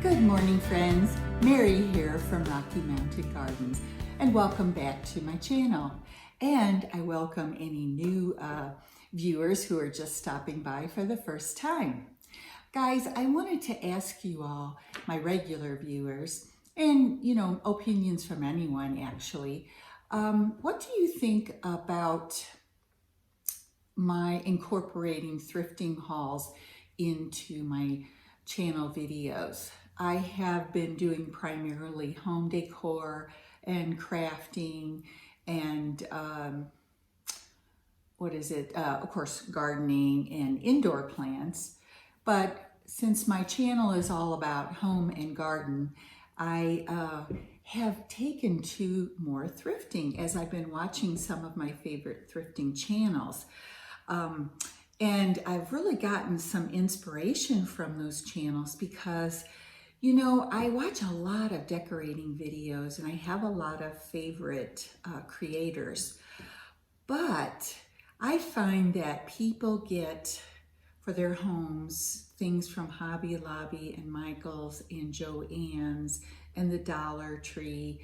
Good morning, friends. Mary here from Rocky Mountain Gardens, and welcome back to my channel. And I welcome any new viewers who are just stopping by for the first time. Guys, I wanted to ask you all, my regular viewers, and opinions from anyone actually, what do you think about my incorporating thrifting hauls into my channel videos? I have been doing primarily home decor and crafting and of course, gardening and indoor plants. But since my channel is all about home and garden, I have taken to more thrifting as I've been watching some of my favorite thrifting channels. And I've really gotten some inspiration from those channels because, I watch a lot of decorating videos and I have a lot of favorite creators. But I find that people get for their homes things from Hobby Lobby and Michael's and Joann's and the Dollar Tree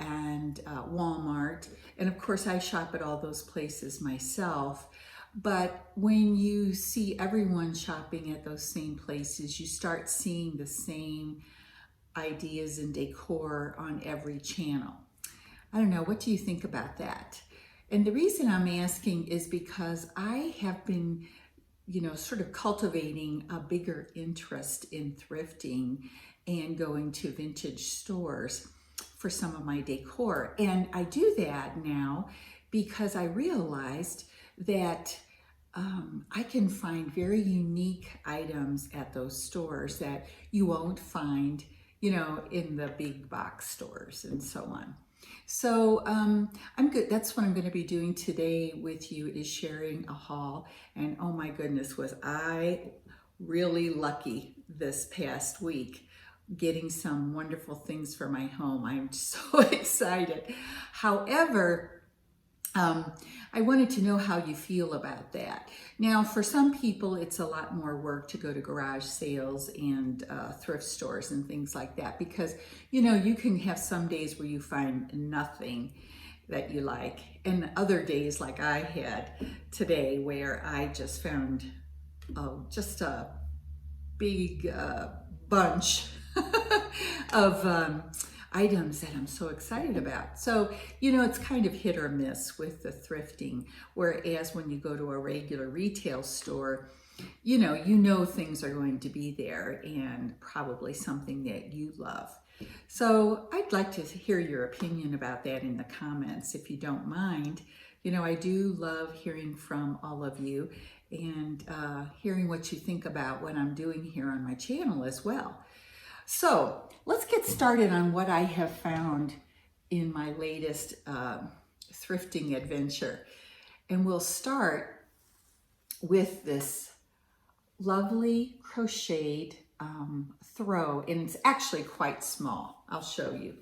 and Walmart. And of course, I shop at all those places myself. But when you see everyone shopping at those same places, you start seeing the same ideas and decor on every channel. I don't know, what do you think about that? And the reason I'm asking is because I have been, sort of cultivating a bigger interest in thrifting and going to vintage stores for some of my decor. And I do that now because I realized that I can find very unique items at those stores that you won't find, in the big box stores and so on. So I'm good. That's what I'm going to be doing today with you, is sharing a haul. And oh my goodness, was I really lucky this past week getting some wonderful things for my home. I'm so excited. However, I wanted to know how you feel about that. Now, for some people, it's a lot more work to go to garage sales and thrift stores and things like that because, you can have some days where you find nothing that you like, and other days like I had today where I just found just a big bunch of items that I'm so excited about. So, it's kind of hit or miss with the thrifting, whereas when you go to a regular retail store, you know things are going to be there and probably something that you love. So I'd like to hear your opinion about that in the comments, if you don't mind. I do love hearing from all of you and hearing what you think about what I'm doing here on my channel as well. So let's get started on what I have found in my latest thrifting adventure. And we'll start with this lovely crocheted throw, and it's actually quite small. I'll show you.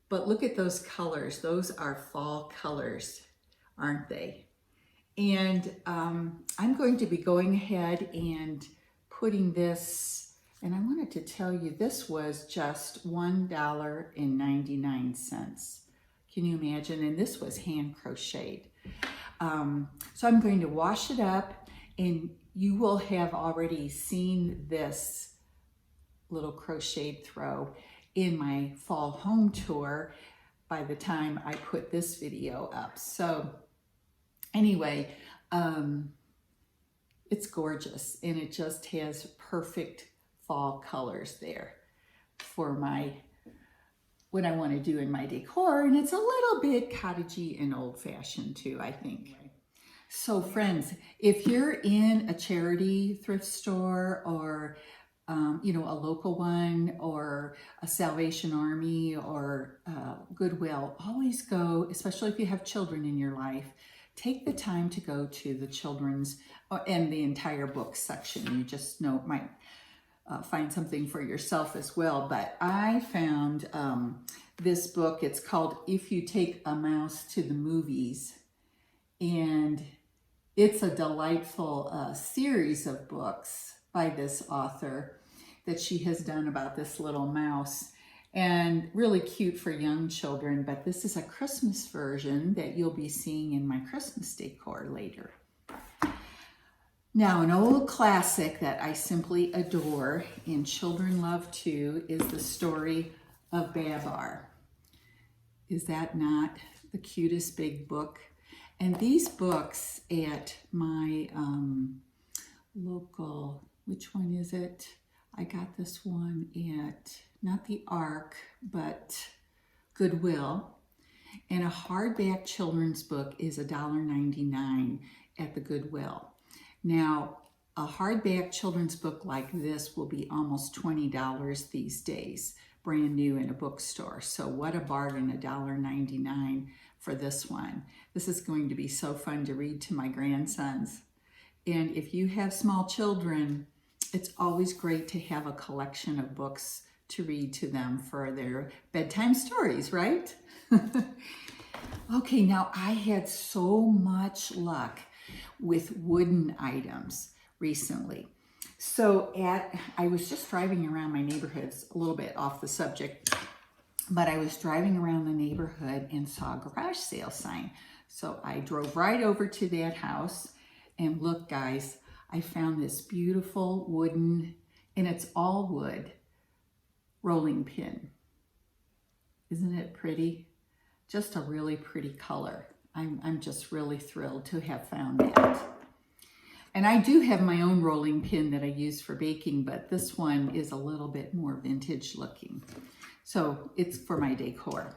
But look at those colors. Those are fall colors, aren't they? And I'm going to be going ahead and putting this, and I wanted to tell you this was just $1.99. Can you imagine? And this was hand crocheted. So I'm going to wash it up, and you will have already seen this little crocheted throw in my fall home tour by the time I put this video up. So anyway, it's gorgeous, and it just has perfect fall colors there for what I want to do in my decor, and it's a little bit cottagey and old-fashioned too, I think. So friends, if you're in a charity thrift store or a local one or a Salvation Army or Goodwill, always go, especially if you have children in your life, take the time to go to the children's and the entire book section. You just might find something for yourself as well. But I found this book. It's called If You Take a Mouse to the Movies. And it's a delightful series of books by this author. that she has done about this little mouse, and really cute for young children, but this is a Christmas version that you'll be seeing in my Christmas decor later. Now, an old classic that I simply adore and children love too is the story of Babar. Is that not the cutest big book? And these books at my local, which one is it? I got this one at, not the Ark, but Goodwill. And a hardback children's book is $1.99 at the Goodwill. Now, a hardback children's book like this will be almost $20 these days, brand new in a bookstore. So what a bargain, $1.99 for this one. This is going to be so fun to read to my grandsons. And if you have small children, it's always great to have a collection of books to read to them for their bedtime stories, right? Okay, now I had so much luck with wooden items recently. So I was just driving around my neighborhoods, a little bit off the subject, but I was driving around the neighborhood and saw a garage sale sign. So I drove right over to that house, and look guys, I found this beautiful wooden, and it's all wood, rolling pin. Isn't it pretty? Just a really pretty color. I'm just really thrilled to have found that. And I do have my own rolling pin that I use for baking, but this one is a little bit more vintage looking. So it's for my decor.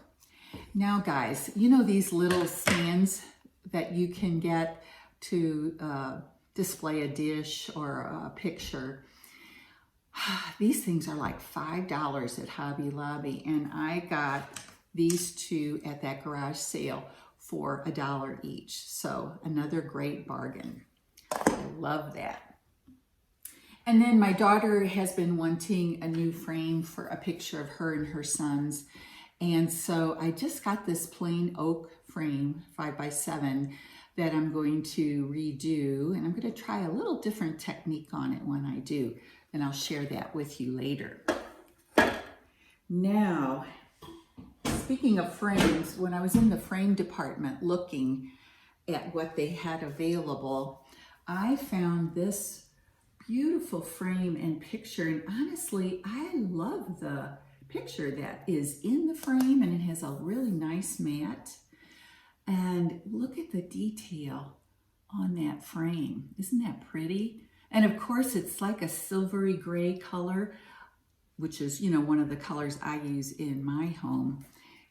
Now guys, you know these little stands that you can get to display a dish or a picture? These things are like $5 at Hobby Lobby, and I got these two at that garage sale for $1 each. So another great bargain. I love that. And then my daughter has been wanting a new frame for a picture of her and her sons. And so I just got this plain oak frame, 5x7, that I'm going to redo. And I'm going to try a little different technique on it when I do. And I'll share that with you later. Now, speaking of frames, when I was in the frame department looking at what they had available, I found this beautiful frame and picture. And honestly, I love the picture that is in the frame, and it has a really nice mat. And look at the detail on that frame. Isn't that pretty? And of course, it's like a silvery gray color, which is, you know, one of the colors I use in my home.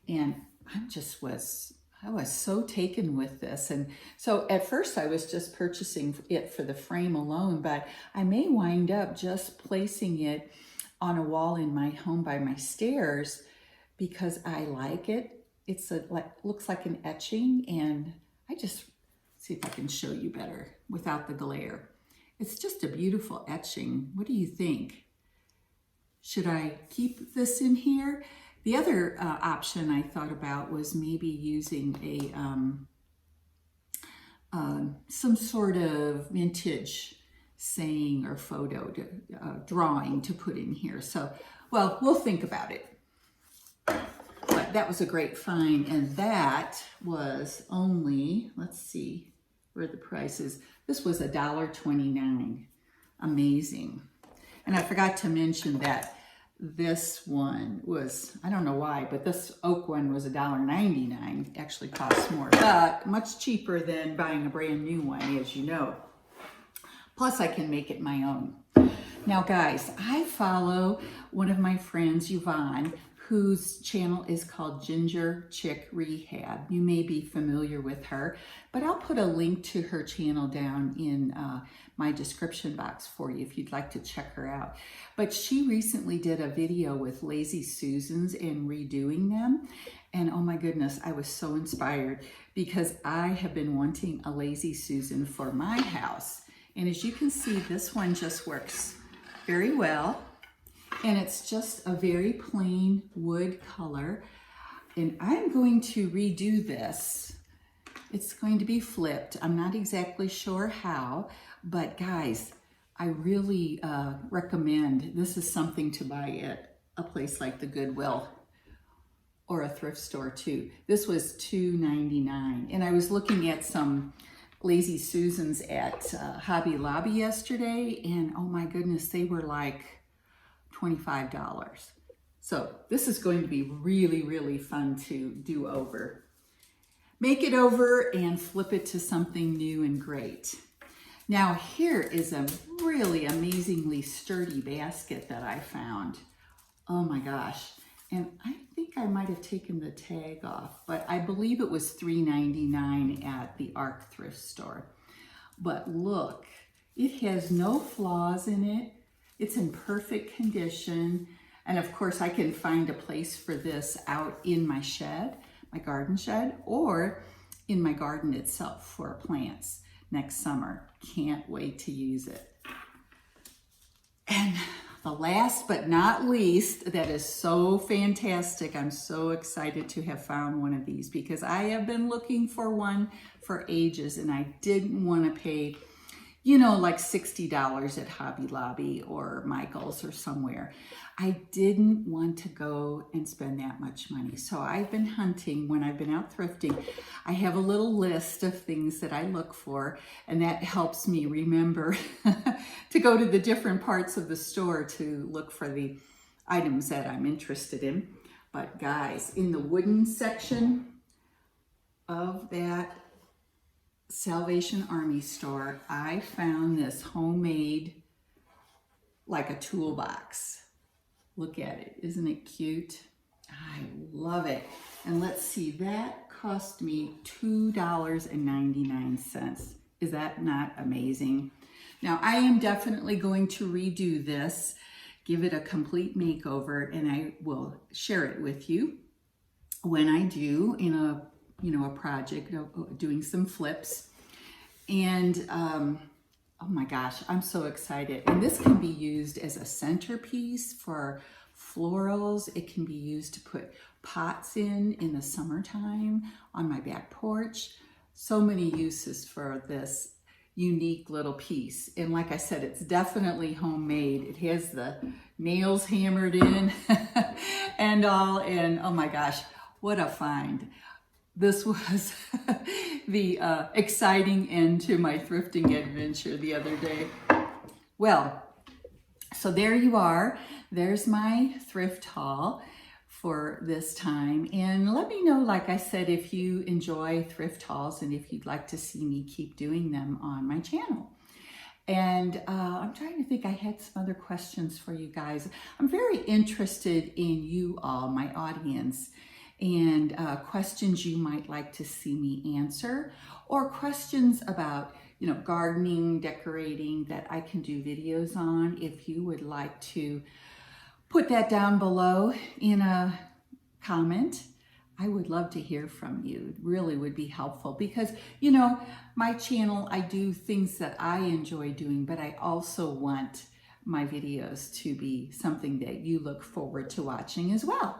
And I was so taken with this. And so at first I was just purchasing it for the frame alone, but I may wind up just placing it on a wall in my home by my stairs because I like it. It's looks like an etching, and I just see if I can show you better without the glare. It's just a beautiful etching. What do you think? Should I keep this in here? The other option I thought about was maybe using some sort of vintage saying or photo drawing to put in here. So, well, we'll think about it. But that was a great find, and that was only, let's see where the price is. This was $1.29. Amazing. And I forgot to mention that this one was, I don't know why, but this oak one was $1.99. Actually costs more, but much cheaper than buying a brand new one, as you know. Plus, I can make it my own. Now, guys, I follow one of my friends, Yvonne, whose channel is called Ginger Chick Rehab. You may be familiar with her, but I'll put a link to her channel down in my description box for you if you'd like to check her out. But she recently did a video with Lazy Susans and redoing them. And oh my goodness, I was so inspired because I have been wanting a Lazy Susan for my house. And as you can see, this one just works very well. And it's just a very plain wood color. And I'm going to redo this. It's going to be flipped. I'm not exactly sure how, but guys, I really recommend, this is something to buy at a place like the Goodwill or a thrift store too. This was $2.99, and I was looking at some Lazy Susans at Hobby Lobby yesterday, and oh my goodness, they were like $25. So this is going to be really, really fun to do over. Make it over and flip it to something new and great. Now here is a really amazingly sturdy basket that I found. Oh my gosh. And I think I might have taken the tag off, but I believe it was $3.99 at the Arc thrift store. But look, it has no flaws in it. It's in perfect condition. And of course I can find a place for this out in my shed, my garden shed, or in my garden itself for plants next summer. Can't wait to use it. And the last but not least, that is so fantastic. I'm so excited to have found one of these because I have been looking for one for ages, and I didn't want to pay, you know, like $60 at Hobby Lobby or Michael's or somewhere. I didn't want to go and spend that much money. So I've been hunting when I've been out thrifting. I have a little list of things that I look for, and that helps me remember to go to the different parts of the store to look for the items that I'm interested in. But guys, in the wooden section of that Salvation Army store, I found this homemade, like a toolbox. Look at it, isn't it cute? I love it. And let's see, that cost me $2.99. Is that not amazing? Now I am definitely going to redo this, give it a complete makeover, and I will share it with you when I do in a project, doing some flips. And oh my gosh, I'm so excited. And this can be used as a centerpiece for florals. It can be used to put pots in the summertime on my back porch. So many uses for this unique little piece. And like I said, it's definitely homemade. It has the nails hammered in and all. And oh my gosh, what a find. This was the exciting end to my thrifting adventure the other day. Well, so there you are. There's my thrift haul for this time. And let me know, like I said, if you enjoy thrift hauls and if you'd like to see me keep doing them on my channel. And I'm trying to think, I had some other questions for you guys. I'm very interested in you all, my audience, and questions you might like to see me answer, or questions about, you know, gardening, decorating that I can do videos on. If you would like to put that down below in a comment, I would love to hear from you. It really would be helpful because, you know, my channel, I do things that I enjoy doing, but I also want my videos to be something that you look forward to watching as well.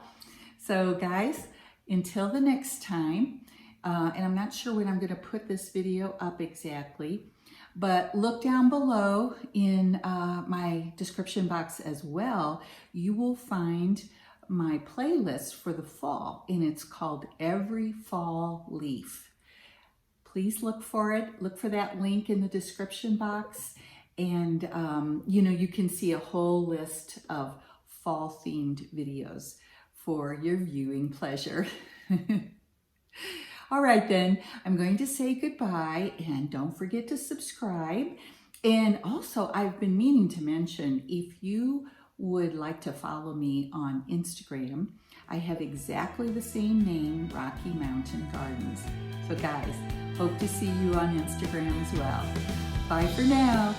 So guys, until the next time, and I'm not sure when I'm going to put this video up exactly, but look down below in my description box as well. You will find my playlist for the fall, and it's called Every Fall Leaf. Please look for it. Look for that link in the description box, and you know, you can see a whole list of fall themed videos for your viewing pleasure. All right then, I'm going to say goodbye, and don't forget to subscribe. And also, I've been meaning to mention, if you would like to follow me on Instagram, I have exactly the same name, Rocky Mountain Gardens. So guys, hope to see you on Instagram as well. Bye for now.